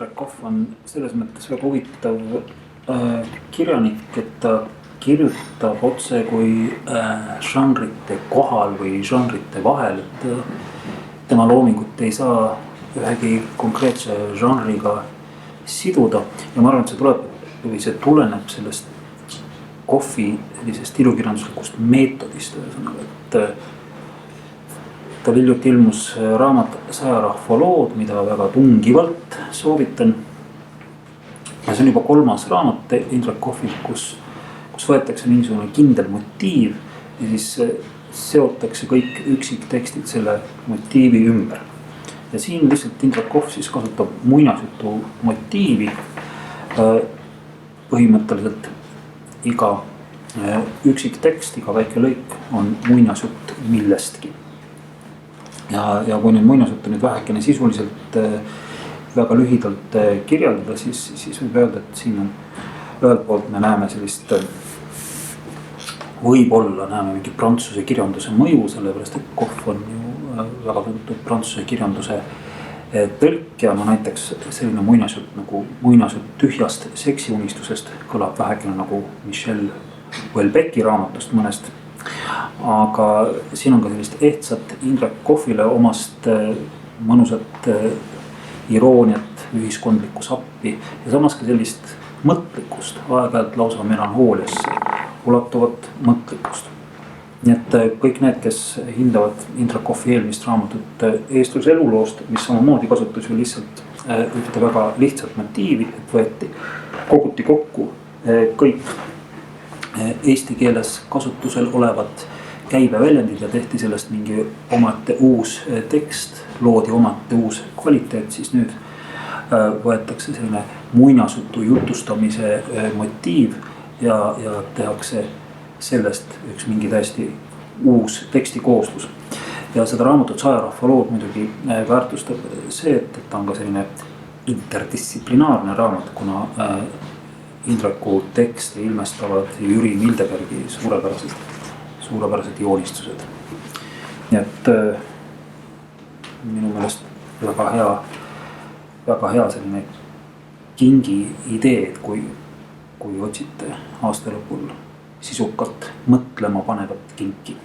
Indrek Kohv on selles mõttes väga huvitav kirjanik, et ta kirjutab otse kui žanrite kohal või žanrite vahel, et tema loomingut ei saa ühegi konkreetse žanriga siduda. Ja ma arvan, et see tuleb või see tuleneb sellest Kohvi sellisest ilukirjanduslikust meetodist, et tal hiljuti ilmus raamat 100 rahva lood, mida väga tungivalt soovitan. Ja see on juba 3. raamat Indrek Kohvilt, kus võetakse mingisugune kindel motiiv ja siis seotakse kõik üksiktekstid selle motiivi ümber. Ja siin lihtsalt Indrek Kohv siis kasutab muinasjutu motiivi. Põhimõtteliselt iga üksiktekst, iga väike lõik on muinasjutt millestki. Ja kui nüüd muinasjuttu nüüd vähekene sisuliselt väga lühidalt kirjeldada, siis võib öelda, et siin on ühelt poolt me näeme sellist, võib-olla näeme mingi prantsuse kirjanduse mõju, sellepärast et Kohv on ju väga tuntud prantsuse kirjanduse tõlkja. No näiteks selline muinasjutt nagu muinasjutt tühjast seksiunistusest kõlab vähekene nagu Michel Houellebecqi raamatust mõnest. Aga siin on ka sellist ehtsat Indrek Kohvile omast mõnusat irooniat, ühiskondlikku sappi ja samas ka sellist mõtlikkust, aeg-ajalt lausa melanhooliasse ulatuvat mõtlikkust. Nii et kõik need, kes hindavad Indrek Kohvi eelmist raamatut Eestluse eluloost, mis samamoodi kasutas ju lihtsalt ühte väga lihtsat motiivi, et koguti kokku kõik eesti keeles kasutusel olevad käibeväljendid ja tehti sellest mingi omate uus tekst, loodi omate uus kvaliteet, siis nüüd võetakse selline muinasjutu jutustamise motiiv ja tehakse sellest üks mingi täiesti uus tekstikooslus. Ja seda raamatut 100 rahva lood muidugi väärtustab see, et ta on ka selline interdistsiplinaarne raamat, kuna Indreku tekste ilmestavad Jüri Mildebergi suurepärased joonistused. Nii et minu meelest väga hea selline kingi idee, et kui otsite aasta lõpul sisukalt mõtlema panevat kinki.